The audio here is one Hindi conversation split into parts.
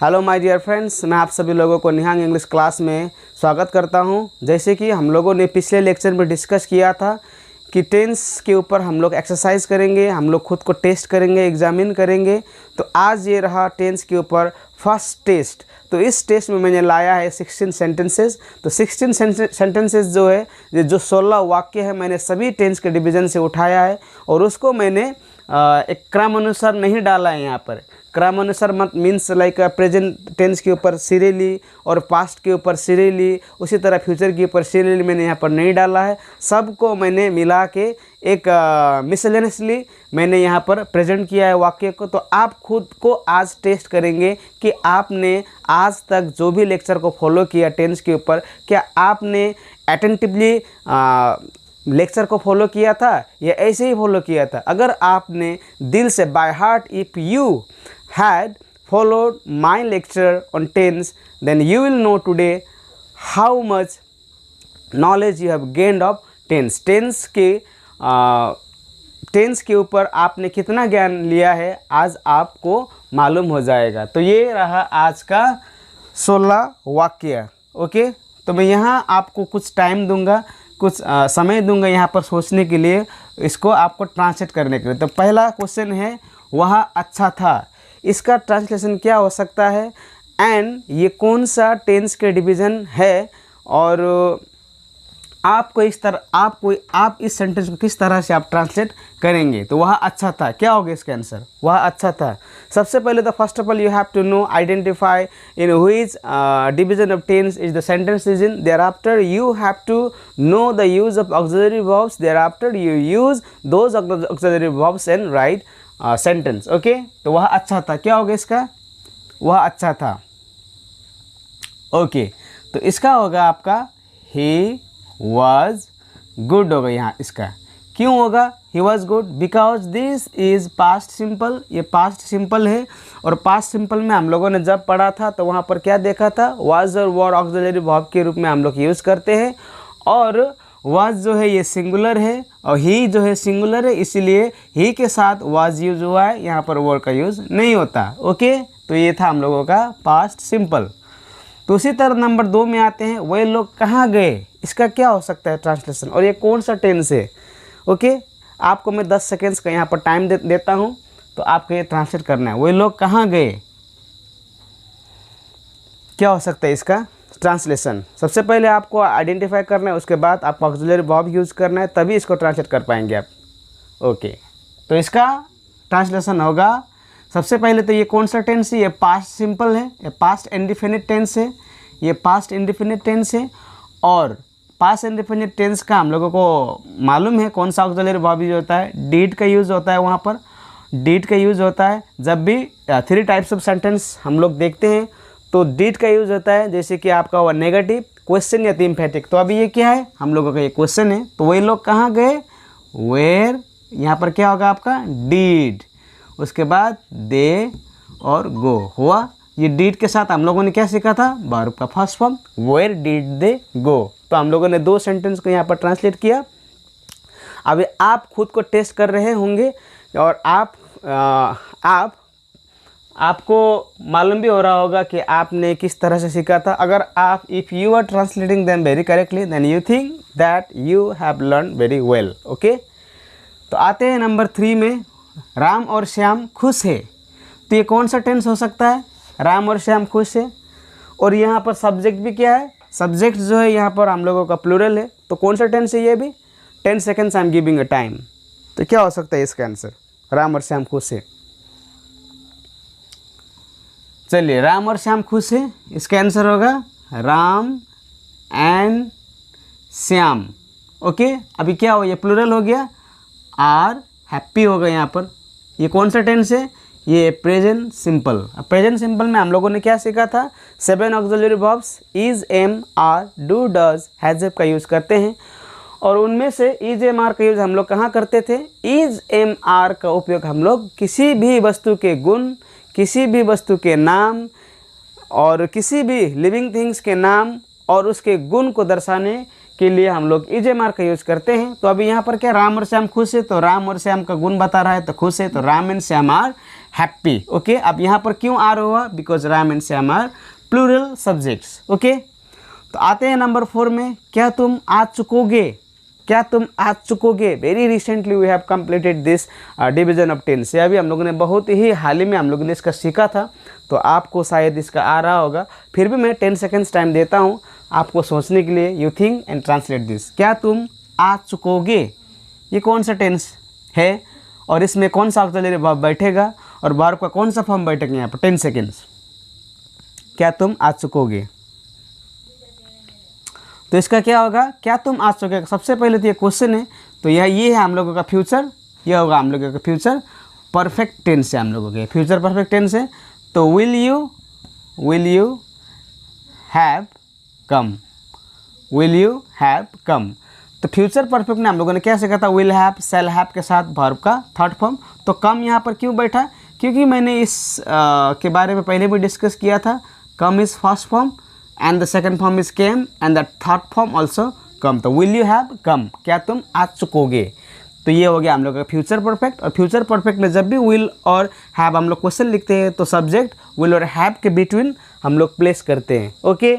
हेलो माय डियर फ्रेंड्स, मैं आप सभी लोगों को निहांग इंग्लिश क्लास में स्वागत करता हूं। जैसे कि हम लोगों ने पिछले लेक्चर में डिस्कस किया था कि टेंस के ऊपर हम लोग एक्सरसाइज करेंगे, हम लोग खुद को टेस्ट करेंगे, एग्जामिन करेंगे। तो आज ये रहा टेंस के ऊपर फर्स्ट टेस्ट। तो इस टेस्ट में मैंने लाया है 16 सेंटेंसेस। तो 16 सेंटेंसेस जो है, जो 16 वाक्य है, मैंने सभी टेंस के डिवीज़न से उठाया है और उसको मैंने एक क्रम अनुसार नहीं डाला है। यहाँ पर क्रम अनुसार मत मीन्स लाइक प्रेजेंट टेंस के ऊपर सीरियली और पास्ट के ऊपर सीरियली, उसी तरह फ्यूचर के ऊपर सीरियली मैंने यहाँ पर नहीं डाला है। सबको मैंने मिला के एक मिसलेनियसली मैंने यहाँ पर प्रेजेंट किया है वाक्य को। तो आप खुद को आज टेस्ट करेंगे कि आपने आज तक जो भी लेक्चर को फॉलो किया टेंस के ऊपर, क्या आपने अटेंटिवली लेक्चर को फॉलो किया था या ऐसे ही फॉलो किया था। अगर आपने दिल से by heart, if you had followed my lecture on tense, then you will know today how much knowledge you have gained of tense। Tense के ऊपर आपने कितना ज्ञान लिया है आज आपको मालूम हो जाएगा। तो ये रहा आज का 16 वाक्य। ओके, तो मैं यहाँ आपको कुछ टाइम दूंगा, कुछ समय दूंगा यहाँ पर सोचने के लिए, इसको आपको ट्रांसलेट करने के लिए। तो पहला क्वेश्चन है, वह अच्छा था। इसका ट्रांसलेशन क्या हो सकता है एंड ये कौन सा टेंस के डिवीज़न है और आपको इस तरह आप इस सेंटेंस को किस तरह से आप ट्रांसलेट करेंगे। तो वह अच्छा था, क्या होगा इसका आंसर? वह अच्छा था। सबसे पहले तो first of all you have to know identify in which division of tense is the sentence is in. Thereafter you have to know the use of auxiliary verbs. Thereafter you use those auxiliary verbs and write sentence. Okay, तो वह अच्छा था, क्या होगा इसका? वह अच्छा था। ओके, तो इसका होगा आपका ही वॉज गुड होगा। यहाँ इसका क्यों होगा he was good? Because this is past simple. ये पास्ट सिंपल है और पास्ट सिंपल में हम लोगों ने जब पढ़ा था तो वहाँ पर क्या देखा था? वॉज और वर ऑक्सिलरी वर्ब के रूप में हम लोग यूज़ करते हैं और वाज जो है ये सिंगुलर है और ही जो है सिंगुलर है, इसीलिए ही के साथ वाज यूज हुआ है, यहाँ पर वर का यूज़ नहीं होता। ओके, तो ये था हम लोगों का पास्ट सिंपल। तो उसी तरह नंबर 2 में आते हैं, वे लोग कहाँ गए। इसका क्या हो सकता है ट्रांसलेशन और ये कौन सा टेंस है? ओके, आपको मैं 10 सेकेंड्स का यहाँ पर टाइम देता हूँ, तो आपको ये ट्रांसलेट करना है। वे लोग कहाँ गए, क्या हो सकता है इसका ट्रांसलेशन? सबसे पहले आपको आइडेंटिफाई करना है, उसके बाद आपको ऑक्सिलरी वर्ब यूज़ करना है, तभी इसको ट्रांसलेट कर पाएंगे आप। ओके, तो इसका ट्रांसलेशन होगा, सबसे पहले तो ये कौन सा टेंस है? ये पास्ट सिंपल है, ये पास्ट इंडेफिनिट टेंस है, ये पास्ट इंडेफिनिट टेंस है। और पास्ट इंडेफिनिट टेंस का हम लोगों को मालूम है कौन सा ऑक्सिलरी वर्ब यूज होता है? डीड का यूज़ होता है। वहाँ पर डीड का यूज़ होता है जब भी 3 टाइप्स ऑफ सेंटेंस हम लोग देखते हैं, तो डीड का यूज़ होता है जैसे कि आपका हुआ नेगेटिव, क्वेश्चन या एम्फेटिक। तो अभी ये क्या है? हम लोगों का ये क्वेश्चन है। तो वही लोग कहाँ गए? वेयर, यहाँ पर क्या होगा आपका? डीड। उसके बाद दे और गो हुआ। ये डीड के साथ हम लोगों ने क्या सीखा था? वर्ब का first form, where did they go. तो हम लोगों ने 2 सेंटेंस को यहाँ पर ट्रांसलेट किया। अभी आप खुद को टेस्ट कर रहे होंगे और आपको मालूम भी हो रहा होगा कि आपने किस तरह से सीखा था। अगर आप if you are translating them very correctly then you think that you have learn very well. Okay, तो आते हैं नंबर 3 में, राम और श्याम खुश है। तो ये कौन सा टेंस हो सकता है? राम और श्याम खुश है और यहाँ पर सब्जेक्ट भी क्या है? सब्जेक्ट जो है यहाँ पर हम लोगों का प्लूरल है। तो कौन सा टेंस है ये भी? 10 seconds I am giving a time. तो क्या हो सकता है इसका आंसर? राम और श्याम खुश है। चलिए, राम और श्याम खुश है, इसका आंसर होगा राम एंड श्याम। ओके, अभी क्या हो, ये प्लूरल हो गया, आर हैप्पी होगा यहाँ पर। ये कौन सा टेंस है? ये प्रेजेंट सिंपल। प्रेजेंट सिंपल में हम लोगों ने क्या सीखा था? 7 auxiliary verbs is, am, are, do, does, has, have का यूज़ करते हैं और उनमें से इज, एम, आर का यूज़ हम लोग कहाँ करते थे? इज, एम, आर का उपयोग हम लोग किसी भी वस्तु के गुण, किसी भी वस्तु के नाम और किसी भी लिविंग थिंग्स के नाम और उसके गुण को दर्शाने के लिए हम लोग इज, एम, आर का यूज़ करते हैं। तो अभी यहाँ पर क्या राम और श्याम खुश है, तो राम और श्याम का गुण बता रहा है तो खुश है, तो Ram and Shyam are happy. Okay, अब यहाँ पर क्यों आर हुआ? Because Ram and Shyam are plural subjects. Okay, तो आते हैं नंबर 4 में, क्या तुम आ चुकोगे? क्या तुम आ चुकोगे? Very recently we have completed this division of tense. ये अभी हम लोगों ने बहुत ही हाल ही में हम लोगों ने इसका सीखा था, तो आपको शायद इसका आ रहा होगा। फिर भी मैं 10 सेकेंड्स टाइम देता हूँ आपको सोचने के लिए। You think and translate this. क्या तुम आ चुकोगे, ये कौन सा टेंस है और इसमें कौन सा ऑक्सिलरी वर्ब बैठेगा और वर्ब का कौन सा फॉर्म बैठेगा यहाँ पर? 10 सेकेंड्स। क्या तुम आ चुकोगे, तो इसका क्या होगा? क्या तुम आ चुके? सबसे पहले तो ये क्वेश्चन है, तो यह ये है हम लोगों का फ्यूचर, यह होगा हम लोगों का फ्यूचर परफेक्ट टेंस है। हम लोगों के फ्यूचर परफेक्ट टेंस है, तो will you have come, will you have come. तो फ्यूचर परफेक्ट में हम लोगों ने क्या सीखा था? विल हैव, शैल हैव के साथ वर्ब का थर्ड फॉर्म। तो कम यहाँ पर क्यों बैठा? क्योंकि मैंने इस के बारे में पहले भी डिस्कस किया था। Come is first form and the second form is came and the third form also come। तो will you have come, क्या तुम आ चुकोगे? तो ये हो गया हम लोग का फ्यूचर परफेक्ट। और फ्यूचर परफेक्ट में जब भी will और have हम लोग क्वेश्चन लिखते हैं तो सब्जेक्ट will और have के बिटवीन हम लोग प्लेस करते हैं। ओके,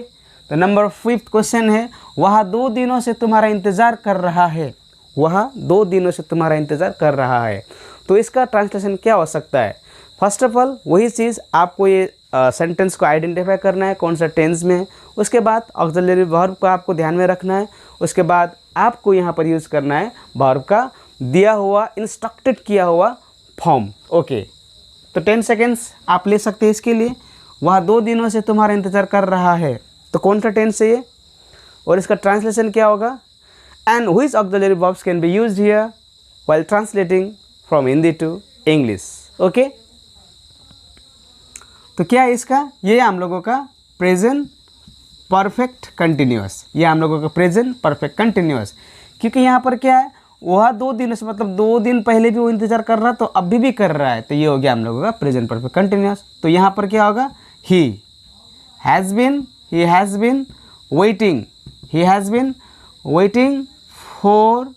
तो नंबर 5 क्वेश्चन है, वह 2 दिनों से तुम्हारा इंतज़ार कर रहा है। वह 2 दिनों से तुम्हारा इंतज़ार कर रहा है। तो इसका ट्रांसलेशन क्या हो सकता है? फर्स्ट ऑफ ऑल वही चीज़ आपको ये सेंटेंस को आइडेंटिफाई करना है कौन सा टेंस में है। उसके बाद ऑक्सिलरी वर्ब को आपको ध्यान में रखना है। उसके बाद आपको यहाँ पर यूज़ करना है वर्ब का दिया हुआ, इंस्ट्रक्टेड किया हुआ फॉर्म। ओके, तो 10 सेकेंड्स आप ले सकते हैं इसके लिए। वह 2 दिनों से तुम्हारा इंतज़ार कर रहा है, तो कौन सा टेंस है ये और इसका ट्रांसलेशन क्या होगा? And which auxiliary verbs can be used here while translating from Hindi to English. Okay, तो क्या है इसका? ये हम लोगों का प्रेजेंट परफेक्ट कंटिन्यूअस, ये हम लोगों का प्रेजेंट परफेक्ट कंटिन्यूअस। क्योंकि यहाँ पर क्या है, वह 2 दिन से मतलब 2 दिन पहले भी वो इंतज़ार कर रहा तो अभी भी कर रहा है, तो ये हो गया हम लोगों का प्रेजेंट परफेक्ट कंटिन्यूअस। तो यहाँ पर क्या होगा? He has been waiting for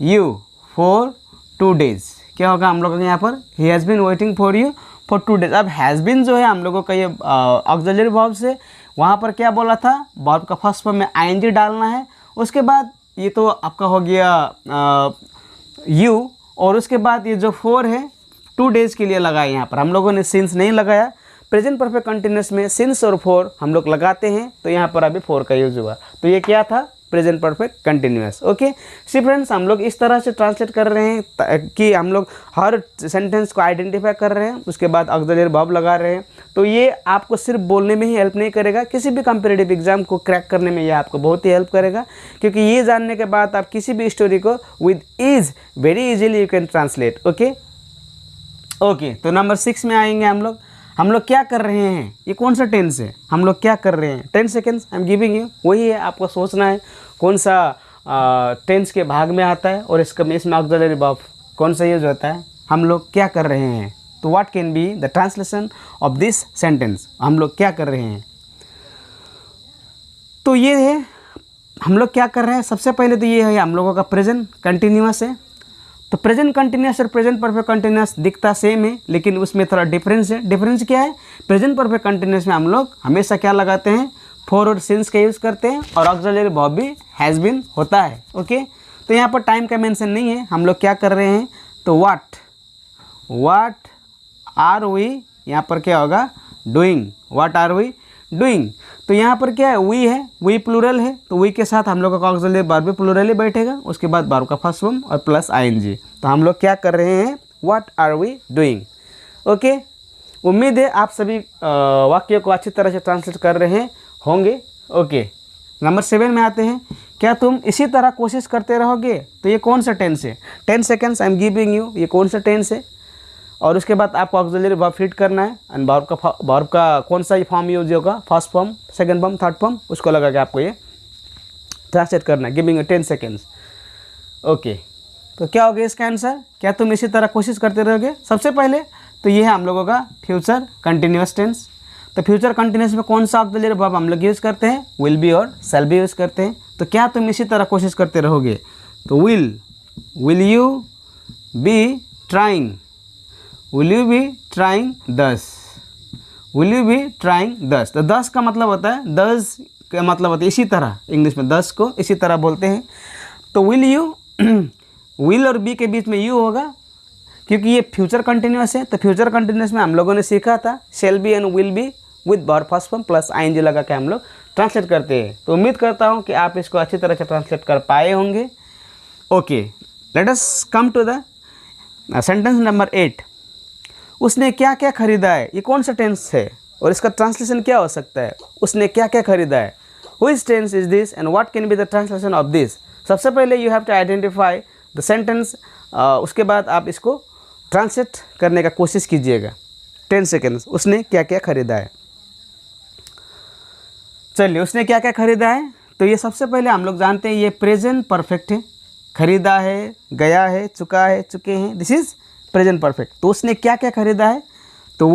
you for 2 days। क्या होगा हम लोगों का यहाँ पर? He has been waiting for you for 2 days। अब हैज़ बीन जो है हम लोगों का ये ऑक्सिलरी वर्ब से, वहाँ पर क्या बोला था? वर्ब का फर्स्ट फॉर्म में आईएनजी डालना है। उसके बाद ये तो आपका हो गया यू, और उसके बाद ये जो 4 है 2 days के लिए लगाया। यहाँ पर हम लोगों ने सिंस नहीं लगाया। प्रेजेंट परफेक्ट कंटिन्यूअस में सिंस और 4 हम लोग लगाते हैं, तो यहाँ पर अभी 4 का यूज हुआ। तो ये क्या था? Present perfect continuous. ओके सी फ्रेंड्स, हम लोग इस तरह से ट्रांसलेट कर रहे हैं कि हम लोग हर सेंटेंस को आइडेंटिफाई कर रहे हैं, उसके बाद ऑक्सिलरी वर्ब लगा रहे हैं। तो ये आपको सिर्फ बोलने में ही हेल्प नहीं करेगा, किसी भी कंपैरेटिव एग्जाम को क्रैक करने में ये आपको बहुत ही हेल्प करेगा। क्योंकि ये जानने के बाद आप किसी भी स्टोरी को with ease very easily you can translate. Okay, तो नंबर 6 में आएंगे हम लोग क्या कर रहे हैं? ये कौन सा टेंस है? हम लोग क्या कर रहे हैं? 10 seconds I am giving you. वही है, आपको सोचना है कौन सा टेंस के भाग में आता है और इसमें ऑक्सिलरी वर्ब कौन सा यूज होता है। हम लोग क्या कर रहे हैं, तो what can be the translation of this sentence? हम लोग क्या कर रहे हैं, तो ये है हम लोग क्या कर रहे हैं। सबसे पहले तो ये है हम लोगों का प्रेजेंट कंटिन्यूअस है। तो प्रेजेंट कंटिन्यूअस और प्रेजेंट परफेक्ट कंटिन्यूअस दिखता सेम है, लेकिन उसमें थोड़ा डिफरेंस है। डिफरेंस क्या है? प्रेजेंट परफेक्ट कंटिन्यूअस में हम लोग हमेशा क्या लगाते हैं? फॉर और सिंस का यूज़ करते हैं, और ऑक्सिलरी वर्ब भी हैज़ बीन होता है। ओके, तो यहाँ पर टाइम का मेंशन नहीं है। हम लोग क्या कर रहे हैं, तो व्हाट आर वी, यहाँ पर क्या होगा? Doing. What are we doing. तो यहाँ पर क्या है? वी है, वी प्लूरल है, तो वी के साथ हम लोग का ऑक्सिलरी वर्ब भी प्लूरल ही बैठेगा। उसके बाद वर्ब का फर्स्ट फॉर्म और प्लस आईएनजी। तो हम लोग क्या कर रहे हैं? What are we doing. Okay, उम्मीद है आप सभी वाक्यों को अच्छी तरह से ट्रांसलेट कर रहे होंगे। ओके, नंबर 7 में आते हैं। क्या तुम इसी तरह कोशिश करते रहोगे? तो ये कौन सा टेंस है? 10 seconds I am giving you. ये कौन सा टेंस है? और उसके बाद आपको ऑक्सिलरी वर्ब फिट करना है, एंड वर्ब का कौन सा फॉर्म यूज होगा? First form, second form, third form, उसको लगा के आपको ये ट्रांसलेट करना है। Giving 10 seconds. ओके, तो क्या हो गया इसका आंसर? क्या तुम इसी तरह कोशिश करते रहोगे? सबसे पहले तो ये है हम लोगों का फ्यूचर कंटिन्यूअस टेंस। तो फ्यूचर कंटिन्यूअस में कौन सा ऑक्सिलरी वर्ब हम लोग यूज़ करते हैं? विल बी और शैल बी यूज़ करते हैं। तो क्या तुम इसी तरह कोशिश करते रहोगे? तो will you be trying, will you be trying 10, will you be trying 10। तो 10 का मतलब होता है, 10 का मतलब होता है इसी तरह, इंग्लिश में 10 को इसी तरह बोलते हैं। तो विल यू, विल और बी के बीच में यू होगा, क्योंकि ये फ्यूचर कंटिन्यूस है। तो फ्यूचर कंटिन्यूस में हम लोगों ने सीखा था shall be and will be with verb first form plus I N G लगा के हम लोग ट्रांसलेट करते हैं। तो उम्मीद करता हूँ कि आप इसको अच्छी तरह से ट्रांसलेट कर पाए होंगे। Okay, let us come to the sentence number 8। उसने क्या क्या खरीदा है, ये कौन सा टेंस है और इसका ट्रांसलेशन क्या हो सकता है? उसने क्या क्या खरीदा है, which tense is this and what can be the translation of this. सबसे पहले you have to identify the sentence, उसके बाद आप इसको ट्रांसलेट करने का कोशिश कीजिएगा। 10 सेकेंड्स। उसने क्या क्या खरीदा है। चलिए, उसने क्या क्या खरीदा है, तो ये सबसे पहले हम लोग जानते हैं ये प्रेजेंट परफेक्ट है। खरीदा है, गया है, चुका है, चुके हैं, दिस इज प्रेजेंट परफेक्ट। तो उसने क्या क्या खरीदा है, तो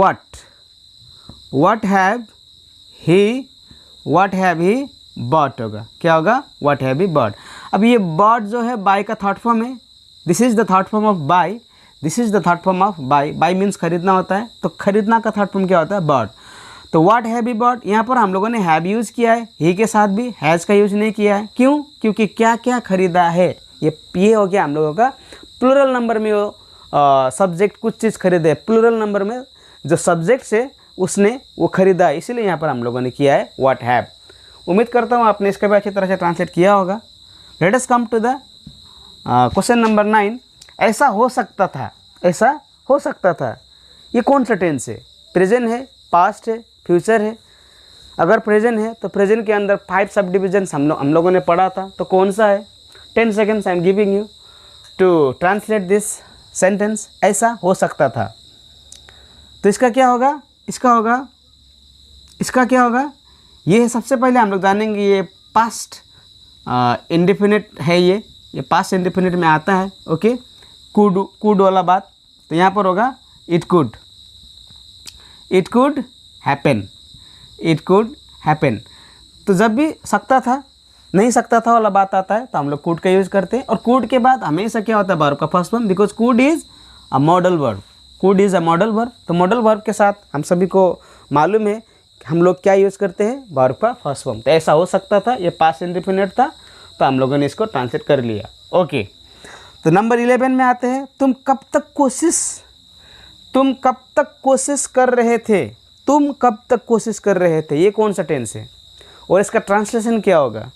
व्हाट हैव ही बॉट होगा। क्या होगा, व्हाट हैव ही बॉट। अब ये बॉट जो है बाय का थर्ड फॉर्म है, this is the third form of buy, this is the third form of buy. Buy means खरीदना होता है, तो खरीदना का थर्ड फॉर्म क्या होता है, बॉट। तो व्हाट हैव ही बॉट, यहाँ पर हम लोगों ने हैव यूज किया है, ही के साथ भी हैज़ का यूज नहीं किया है। क्यों? क्योंकि क्या क्या खरीदा है, ये हो गया हम लोगों का प्लूरल नंबर में वो सब्जेक्ट कुछ चीज़ खरीदे। प्लूरल नंबर में जो सब्जेक्ट से उसने वो खरीदा है, इसीलिए यहाँ पर हम लोगों ने किया है व्हाट हैव। उम्मीद करता हूँ आपने इसका भी अच्छी तरह से ट्रांसलेट किया होगा। Let us come to the question number 9। ऐसा हो सकता था, ऐसा हो सकता था, ये कौन सा टेंस है? प्रेजेंट है, पास्ट है, फ्यूचर है। अगर प्रेजेंट है तो प्रेजेंट के अंदर 5 सब डिविजन्स हम लोगों ने पढ़ा था, तो कौन सा है? 10 seconds I am giving you to translate this sentence. ऐसा हो सकता था, तो इसका क्या होगा, इसका क्या होगा, ये सबसे पहले हम लोग जानेंगे ये पास्ट इंडेफिनिट है, ये पास्ट इंडेफिनिट में आता है। ओके, कुड वाला बात, तो यहाँ पर होगा it could happen, it could happen. तो जब भी सकता था, नहीं सकता था वाला बात आता है तो हम लोग कुड का यूज़ करते हैं। और कुड के बाद हमेशा क्या होता है, वर्ब का first form, because could is a modal verb, could is a modal verb. तो मॉडल वर्ब के साथ हम सभी को मालूम है कि हम लोग क्या यूज़ करते हैं, वर्ब का फर्स्ट फॉर्म। तो ऐसा हो सकता था, ये पास्ट इंडेफिनिट था, तो हम लोगों ने इसको ट्रांसलेट कर लिया। ओके, तो नंबर 11 में आते हैं। तुम कब तक कोशिश कर रहे थे, तुम कब तक कोशिश कर रहे थे, ये कौन सा टेंस है और इसका ट्रांसलेशन क्या होगा?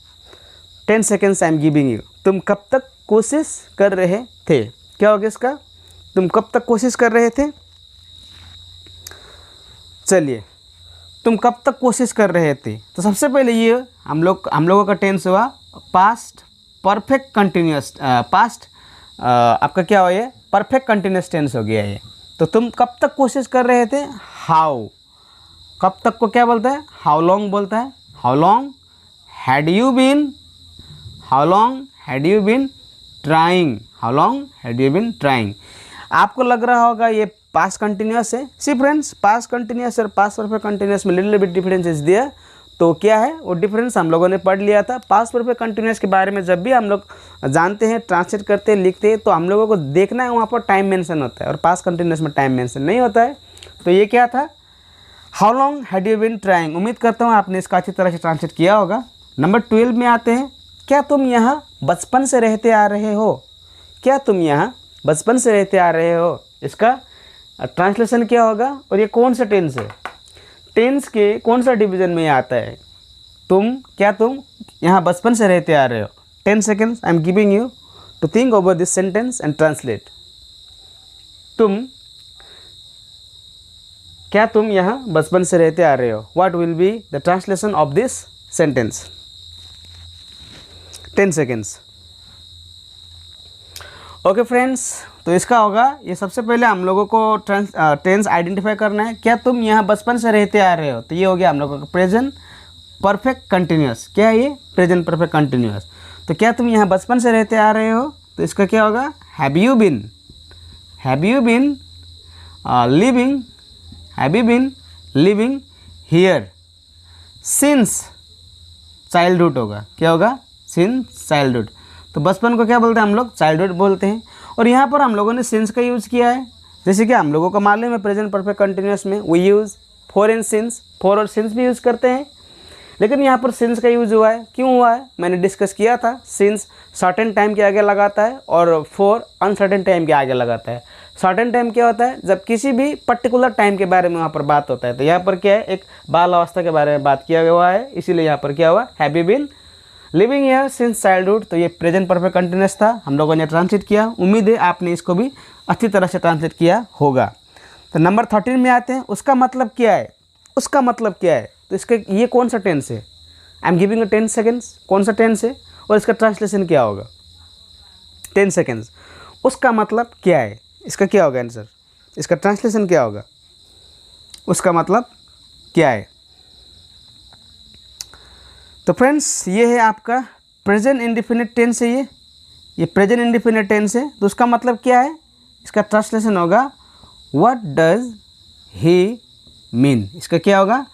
10 seconds I am giving you. तुम कब तक कोशिश कर रहे थे, क्या होगा इसका? तुम कब तक कोशिश कर रहे थे। चलिए, तुम कब तक कोशिश कर रहे थे, तो सबसे पहले ये हम लोगों का टेंस हुआ पास्ट परफेक्ट कंटिन्यूस। पास्ट आपका क्या हुआ, ये परफेक्ट कंटिन्यूस टेंस हो गया ये। तो तुम कब तक कोशिश कर रहे थे, हाउ, कब तक को क्या बोलता है, हाउ लॉन्ग बोलता है। How long had you been trying, how long had you been trying. आपको लग रहा होगा ये पास्ट कंटिन्यूस है। सी फ्रेंड्स, पास्ट कंटिन्यूस और पास्ट परफेक्ट कंटिन्यूस में little bit difference is there. तो क्या है वो डिफरेंस, हम लोगों ने पढ़ लिया था। पास्ट परफेक्ट कंटिन्यूस के बारे में जब भी हम लोग जानते हैं, ट्रांसलेट करते हैं, लिखते हैं, तो हम लोगों को देखना है वहाँ पर टाइम मेंशन होता है, और पास्ट कंटिन्यूस में टाइम मेंशन नहीं होता है। तो ये क्या था, how long had you been trying. उम्मीद करता हूँ आपने इसका अच्छी तरह से ट्रांसलेट किया होगा। नंबर 12 में आते हैं। क्या तुम यहाँ बचपन से रहते आ रहे हो, क्या तुम यहाँ बचपन से रहते आ रहे हो, इसका ट्रांसलेशन क्या होगा और ये कौन सा टेंस है, टेंस के कौन सा डिवीजन में आता है? क्या तुम यहाँ बचपन से रहते आ रहे हो। 10 seconds I am giving you to think over this sentence and translate. क्या तुम यहाँ बचपन से रहते आ रहे हो, what will be the translation of this sentence. 10 seconds. Okay friends, तो इसका होगा, ये सबसे पहले हम लोगों को टेंस आइडेंटिफाई करना है। क्या तुम यहाँ बचपन से रहते आ रहे हो, तो ये हो गया हम लोगों का प्रेजेंट परफेक्ट कंटिन्यूस। क्या है ये, प्रेजेंट परफेक्ट कंटिन्यूस। तो क्या तुम यहाँ बचपन से रहते आ रहे हो, तो इसका क्या होगा, have you been living here since childhood होगा। क्या होगा, सिंस चाइल्डहुड। तो बचपन को क्या बोलते हैं हम लोग, चाइल्डहुड बोलते हैं। और यहाँ पर हम लोगों ने सिंस का यूज़ किया है, जैसे कि हम लोगों को मालूम है प्रेजेंट परफेक्ट कंटिन्यूअस में we use for and since, for और सिंस भी यूज़ करते हैं, लेकिन यहाँ पर सिंस का यूज़ हुआ है। क्यों हुआ है मैंने डिस्कस किया था। सिंस सर्टेन टाइम के आगे लगाता है और फॉर अनसर्टेन टाइम के आगे लगाता है। सर्टेन टाइम क्या होता है, जब किसी भी पर्टिकुलर टाइम के बारे में वहाँ पर बात होता है। तो यहाँ पर क्या है, एक बाल अवस्था के बारे में बात किया हुआ है, इसीलिए यहाँ पर क्या हुआ, have you been living here since childhood. तो ये प्रेजेंट परफेक्ट कंटिन्यूअस था, हम लोगों ने ट्रांसलेट किया। उम्मीद है आपने इसको भी अच्छी तरह से ट्रांसलेट किया होगा। तो नंबर 13 में आते हैं, उसका मतलब क्या है, उसका मतलब क्या है। तो इसका ये कौन सा टेंस है, आई एम गिविंग अ 10 सेकेंड्स, कौन सा टेंस है और इसका ट्रांसलेशन क्या होगा। 10 सेकेंड्स, उसका मतलब क्या है, इसका क्या होगा आंसर, इसका ट्रांसलेशन क्या होगा, उसका मतलब क्या है। तो फ्रेंड्स ये है आपका प्रेजेंट इंडेफिनिट टेंस है, ये प्रेजेंट इंडेफिनिट टेंस है। तो उसका मतलब क्या है, इसका ट्रांसलेशन होगा व्हाट डज ही मीन। इसका क्या होगा,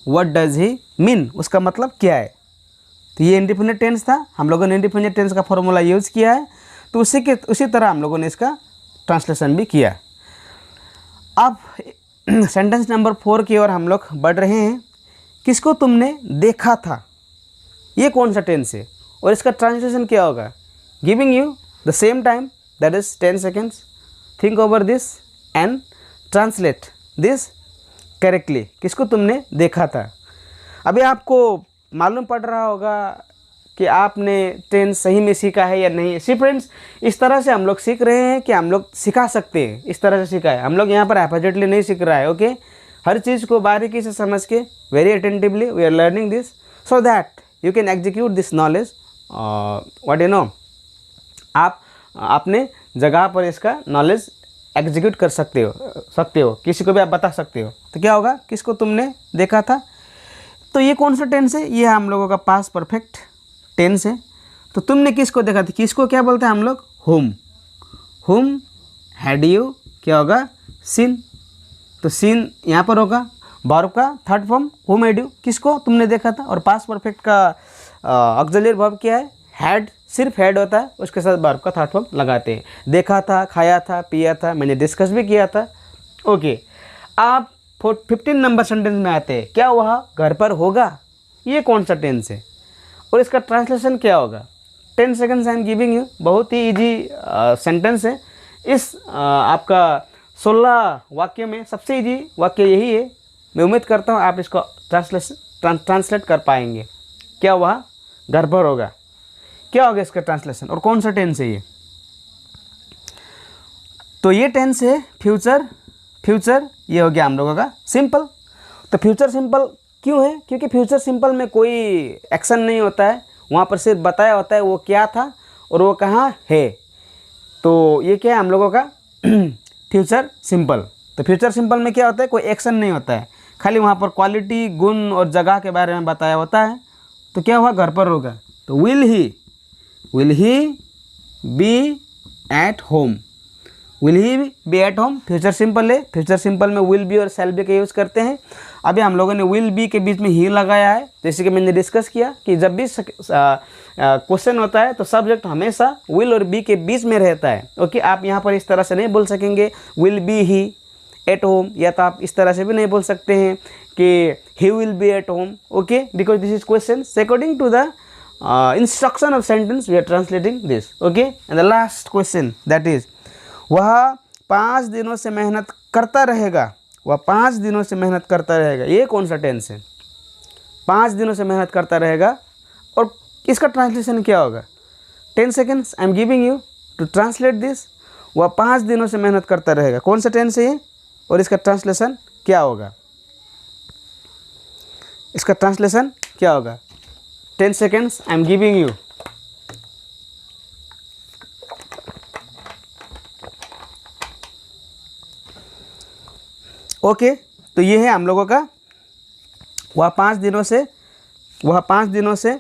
व्हाट डज ही मीन, उसका मतलब क्या है। तो ये इंडेफिनिट टेंस था, हम लोगों ने इंडेफिनिट टेंस का फॉर्मूला यूज़ किया है। तो उसी तरह हम लोगों ने इसका ट्रांसलेशन भी किया। अब सेंटेंस नंबर 4 की ओर हम लोग बढ़ रहे हैं। किसको तुमने देखा था, ये कौन सा टेंस है और इसका ट्रांसलेशन क्या होगा। Giving you the same time, that is 10 seconds, think over this and translate this correctly. किसको तुमने देखा था। अभी आपको मालूम पड़ रहा होगा कि आपने टेंस सही में सीखा है या नहीं। सी फ्रेंड्स, इस तरह से हम लोग सीख रहे हैं कि हम लोग सिखा सकते हैं, इस तरह से सीखा है। हम लोग यहाँ पर एपोजिटली नहीं सीख रहा है, ओके। हर चीज़ को बारीकी से समझ के very attentively we are learning this so that you can execute this knowledge. What you know, आप अपने जगह पर इसका नॉलेज एग्जीक्यूट कर सकते हो, किसी को भी आप बता सकते हो। तो क्या होगा, किसको तुमने देखा था। तो ये कौन सा टेंस है, ये हम लोगों का पास्ट परफेक्ट टेंस है। तो तुमने किसको देखा था, किसको क्या बोलते हैं हम लोग, हुम हैड यू क्या होगा, सीन। तो सीन यहाँ पर होगा वर्ब का थर्ड फॉर्म हुम हैड यू, किसको तुमने देखा था। और पास्ट परफेक्ट का ऑक्सिलरी वर्ब क्या है, हैड, सिर्फ हैड होता है, उसके साथ वर्ब का थर्ड फॉर्म लगाते हैं। देखा था, खाया था, पिया था, मैंने डिस्कस भी किया था, ओके। आप 15 नंबर सेंटेंस में आते हैं, क्या वह घर पर होगा, ये कौन सा टेंस है और इसका ट्रांसलेशन क्या होगा। 10 seconds I am giving you, बहुत ही इजी सेंटेंस है। इस आपका 16 वाक्य में सबसे इजी वाक्य यही है। मैं उम्मीद करता हूँ आप इसको ट्रांसलेट कर पाएंगे। क्या वह घर पर होगा, क्या होगा इसका ट्रांसलेशन और कौन सा टेंस है ये। तो ये टेंस है फ्यूचर, ये हो गया हम लोगों का सिंपल। तो फ्यूचर सिंपल क्यों है, क्योंकि फ्यूचर सिंपल में कोई एक्शन नहीं होता है, वहाँ पर सिर्फ बताया होता है वो क्या था और वो कहाँ है। तो ये क्या है हम लोगों का फ्यूचर सिंपल। तो फ्यूचर सिंपल में क्या होता है, कोई एक्शन नहीं होता है, खाली वहाँ पर क्वालिटी, गुण और जगह के बारे में बताया होता है। तो क्या हुआ, घर पर होगा। तो will he be at home, will he be at home future simple है। फ्यूचर सिंपल में विल बी और शैल बी का यूज़ करते हैं। अभी हम लोगों ने विल बी के बीच में ही लगाया है, जैसे कि मैंने डिस्कस किया कि जब भी क्वेश्चन होता है तो सब्जेक्ट हमेशा विल और बी के बीच में रहता है, ओके। आप यहाँ पर इस तरह से नहीं बोल सकेंगे will be he at home, या तो आप इस तरह से भी नहीं बोल सकते हैं कि he will be at home, okay, because this is question according to the instruction of sentence we are translating this, okay. And the last question, that is वह 5 दिनों से मेहनत करता रहेगा, वह 5 दिनों से मेहनत करता रहेगा, ये कौन सा टेंस है, 5 दिनों से मेहनत करता रहेगा और इसका ट्रांसलेशन क्या होगा। 10 seconds I am giving you to translate this. वह 5 दिनों से मेहनत करता रहेगा, कौन सा टेंस है ये और इसका ट्रांसलेशन क्या होगा, इसका ट्रांसलेशन क्या होगा। 10 seconds I am giving you। Okay, तो ये है हम लोगों का वह 5 दिनों से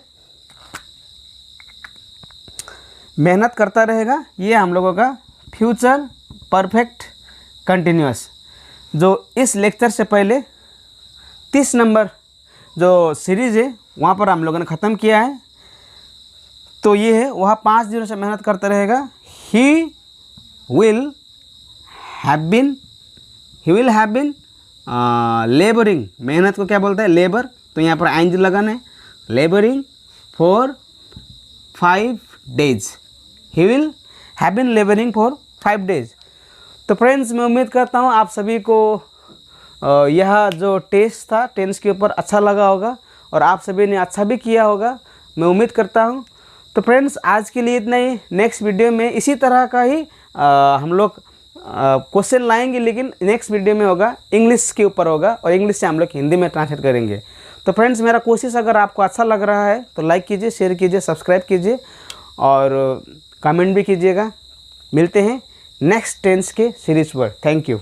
मेहनत करता रहेगा, ये हम लोगों का फ्यूचर परफेक्ट कंटिन्यूअस। जो इस लेक्चर से पहले 30 नंबर जो सीरीज़ है वहाँ पर हम लोगों ने ख़त्म किया है। तो ये है वह 5 दिनों से मेहनत करता रहेगा, he will have been he will have been labouring, मेहनत को क्या बोलते हैं, लेबर, तो यहाँ पर आइंज लगाना है, labouring for 5 days, he will have been labouring for 5 days। तो फ्रेंड्स मैं उम्मीद करता हूँ आप सभी को यह जो टेस्ट था टेंस के ऊपर अच्छा लगा होगा और आप सभी ने अच्छा भी किया होगा, मैं उम्मीद करता हूँ। तो फ्रेंड्स आज के लिए इतना ही, नेक्स्ट वीडियो में इसी तरह का ही हम लोग क्वेश्चन लाएंगे, लेकिन नेक्स्ट वीडियो में होगा इंग्लिश के ऊपर होगा और इंग्लिश से हम लोग हिंदी में ट्रांसलेट करेंगे। तो फ्रेंड्स मेरा कोशिश अगर आपको अच्छा लग रहा है तो लाइक कीजिए, शेयर कीजिए, सब्सक्राइब कीजिए और कमेंट भी कीजिएगा। मिलते हैं नेक्स्ट टेंस के सीरीज पर। Thank you.